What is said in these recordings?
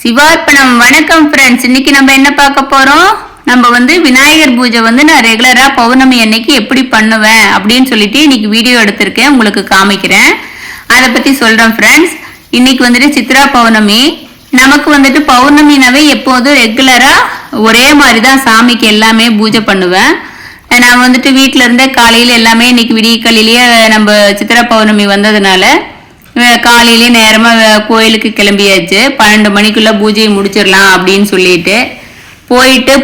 சிவார்ப்பணம். வணக்கம் ஃப்ரெண்ட்ஸ். இன்னைக்கு நம்ம என்ன பார்க்க போறோம்? நம்ம விநாயகர் பூஜை நான் ரெகுலரா பௌர்ணமி அன்னைக்கு எப்படி பண்ணுவேன் அப்படின்னு சொல்லிட்டு இன்னைக்கு வீடியோ எடுத்திருக்கேன், உங்களுக்கு காமிக்கிறேன். அதை பத்தி சொல்றேன் ஃப்ரெண்ட்ஸ். இன்னைக்கு சித்ரா பௌர்ணமி. நமக்கு பௌர்ணமினாவே எப்போதும் ரெகுலரா ஒரே மாதிரி தான் சாமிக்கு எல்லாமே பூஜை பண்ணுவேன். நான் வீட்டுல இருந்தே காலையில எல்லாமே இன்னைக்கு விடியக்காலையிலேயே நம்ம சித்ரா பௌர்ணமி வந்ததுனால காலையிலே நேரமா கோயிலுக்கு கிளம்பியாச்சு. 12 மணிக்குள்ள பூஜையை முடிச்சிடலாம் அப்படின்னு சொல்லிட்டு போயிட்டு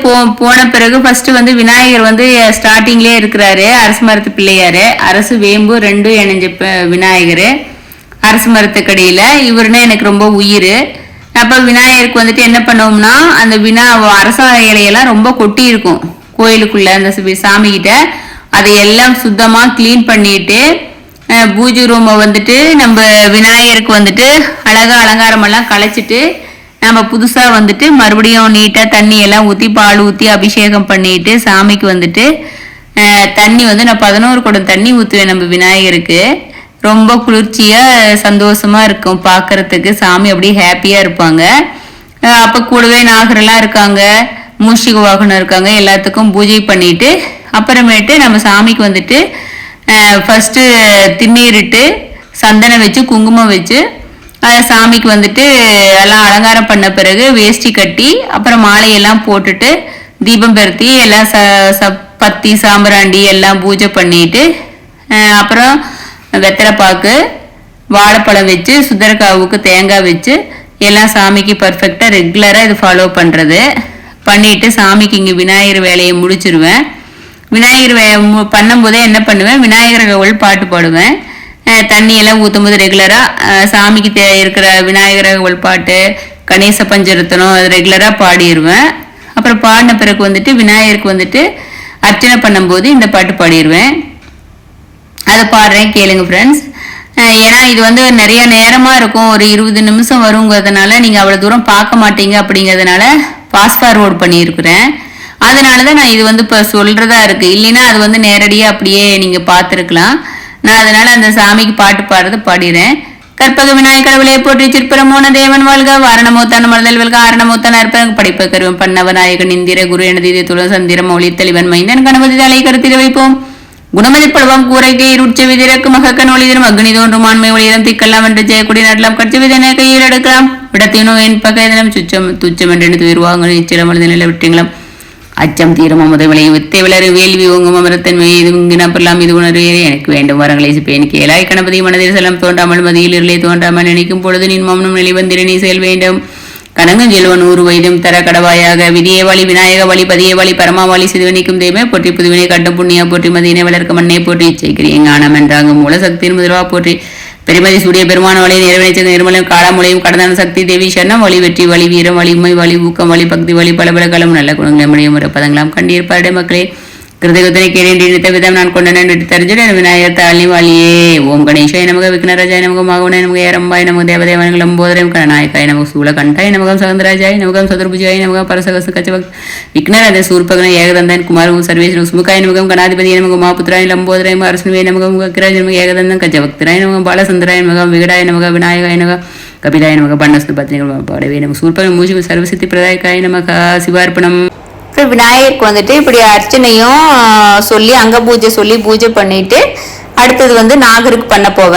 போன பிறகு ஃபர்ஸ்ட் விநாயகர் ஸ்டார்டிங்லேயே இருக்கிறாரு. அரசு மரத்து பிள்ளையாரு, அரசு வேம்பு ரெண்டும் இணைஞ்ச விநாயகர் அரசு மரத்துக்கடியில. இவருன்னா எனக்கு ரொம்ப உயிர். அப்ப விநாயகருக்கு என்ன பண்ணுவோம்னா, அந்த அரச இலையெல்லாம் ரொம்ப கொட்டி இருக்கும் கோயிலுக்குள்ள அந்த சாமி கிட்ட. அதையெல்லாம் சுத்தமா கிளீன் பண்ணிட்டு பூஜை ரூமை நம்ம விநாயகருக்கு அழகா அலங்காரம் எல்லாம் களைச்சிட்டு நம்ம புதுசா மறுபடியும் நீட்டா தண்ணி எல்லாம் ஊத்தி பால் ஊத்தி அபிஷேகம் பண்ணிட்டு சாமிக்கு தண்ணி நான் 11 குடம் தண்ணி ஊத்துவேன். நம்ம விநாயகருக்கு ரொம்ப குளிர்ச்சியா சந்தோஷமா இருக்கும் பாக்குறதுக்கு. சாமி அப்படியே ஹாப்பியா இருப்பாங்க. அப்ப கூடவே நாகரெல்லாம் இருக்காங்க, மூஷிக வாகனம் இருக்காங்க. எல்லாத்துக்கும் பூஜை பண்ணிட்டு அப்புறமேட்டு நம்ம சாமிக்கு ஃபர்ஸ்ட் திண்ணீரிட்டு சந்தனம் வச்சு குங்குமம் வச்சு சாமிக்கு எல்லாம் அலங்காரம் பண்ண பிறகு வேஷ்டி கட்டி அப்புறம் மாலையெல்லாம் போட்டுட்டு தீபம் பெருத்தி எல்லாம் பத்தி சாம்பிராண்டி எல்லாம் பூஜை பண்ணிட்டு அப்புறம் வெத்தலைப்பாக்கு வாழைப்பழம் வச்சு சுந்தரக்காவுக்கு தேங்காய் வச்சு எல்லாம் சாமிக்கு பர்ஃபெக்டா ரெகுலரா இது ஃபாலோ பண்றது பண்ணிட்டு சாமிக்கு இங்க விநாயகர் வேலையை முடிச்சிருவேன். விநாயகர் பண்ணும்போதே என்ன பண்ணுவேன், விநாயகர் பாட்டு பாடுவேன். தண்ணியெல்லாம் ஊற்றும் போது ரெகுலரா சாமிக்கு இருக்கிற விநாயகர் பாட்டு, கணேச பஞ்சரத்தனம் அது ரெகுலரா பாடிடுவேன். அப்புறம் பாடின பிறகு விநாயகருக்கு அர்ச்சனை பண்ணும்போது இந்த பாட்டு பாடிடுவேன். அதை பாடுறேன், கேளுங்க ஃப்ரெண்ட்ஸ். ஏன்னா இது நிறைய நேரமா இருக்கும், ஒரு 20 நிமிஷம் வருங்கிறதுனால நீங்க அவ்வளவு தூரம் பார்க்க மாட்டீங்க. அப்படிங்கிறதுனால ஃபாஸ்ட் ஃபார்வர்ட் பண்ணியிருக்கிறேன். அதனாலதான் நான் இது இப்ப சொல்றதா இருக்கு. இல்லைன்னா அது நேரடியா அப்படியே நீங்க பார்த்துருக்கலாம். நான் அதனால அந்த சாமிக்கு பாட்டு பாடுறது பாடிறேன். கற்பக விநாயகர் கடவுளை போற்றி சிற்பரமோன தேவன் வாழ்க வாரணமோத்தான மலதல் வெல்க ஆரணமோத்தான அற்பக படைப்ப கருவம் பண்ணவ நாயகன் இந்திர குரு எனது துள சந்திரம் ஒளி தெளிவன் மைந்தன் கணபதி தலை கருத்திட வைப்போம். குணமதிப்படுவோம் கூரைக்கை இருட்ச விதிரக்கு மகக்கன் ஒளிதரும் அக்னி தோன்றும் ஆண்மை ஒளிதம் திக்கலாம் என்று ஜெயக்குடி நடலாம் கட்சி விதனை கையில் எடுக்கலாம். விடத்தினோ என் பக்கம் சுச்சம் துச்சம் என்று துயர்வாங்க நிச்சயம் நிலை விட்டீங்களாம். அச்சம் தீரும் அமுத விளையும் வித்தை விளரு வேள்வி ஓங்கும் அமரத்தன்மை இதுங்கப்பெல்லாம் இது உணர்வே எனக்கு வேண்டும் வரங்களை பேணிக்கு ஏலாய் கணபதி மனதில் செல்லம் தோன்றாமல் மதியில் இருளை தோன்றாமல் நினைக்கும் பொழுது நின் மௌனம் நிலைவந்திர நீ செல் வேண்டும். கணங்கும் செல்வன் 100 வயதும் தர கடவாயாக விதியே வழி விநாயக வழி பதியே வழி பரமாவளி சிறுவனிக்கும் தெய்வமே போற்றி புதுவினை கட்டும் புண்ணியா போற்றி மதியினை வளர்க்க மண்ணை போற்றி இச்சைக்கிரியும் ஞானம் என்றாங்க மூல சக்தியின் முதல்வா போற்றி பெருமதி சூரிய பெருமான வழி நிறைவேற்ற நிர்மலம் காலாமொழியும் கடந்தான சக்தி தேவி சரணம் வழி வெற்றி வழி வீரம் வழி உண்மை வழி ஊக்கம் வழி பக்தி வழி பலபலகளும் நல்ல குணங்களை முடியும் பதங்களாம் கண்டிருப்பாருடைய மக்களே. கிருதகத்தனை கேட்டு நிறுத்த விதம் நான் கொண்டனன் தெரிஞ்சுட விநாயகர் தாழி வாழியே. ஓம் கணேஷாய நமக விக்னராஜாய நமக மாகவனாய நமக ஏரம்பாய் நமக தேவதேவனங்களும் போதரம் கணநாயக்காய நமக்கு சூழ கண்டாய் நமகம் சகந்தராஜாய் நமகம் சதுர்புஜாய் நமக பரசகசு கச்சவ விக்னராஜ சூர்பகன ஏகதந்தன் குமாரவும் சர்வேஸ்வரம் சுமுகாய நமகம் கணாதிபதி நமக மாபுத்திராய லம்போதராய அரசுவே நமகம் கிராஜ் நமக ஏகதந்தன் கச்சவக்திராய நமகம் பாலசந்திராய நமகம் விகடாய நமக விநாயகாய நமக கபிலாய நமக பண்டஸ்து பத்னிகள் பாடவே நமக்கு சூர்பகம் மூச்சு சர்வசித்தி பிரதாயக்காய நமக சிவார்ப்பணம். விநாயகருக்கு இப்படி அர்ச்சனையும் சொல்லி அங்க பூஜை சொல்லி பூஜை பண்ணிட்டு அடுத்தது நாகருக்கு பண்ண போவேன்.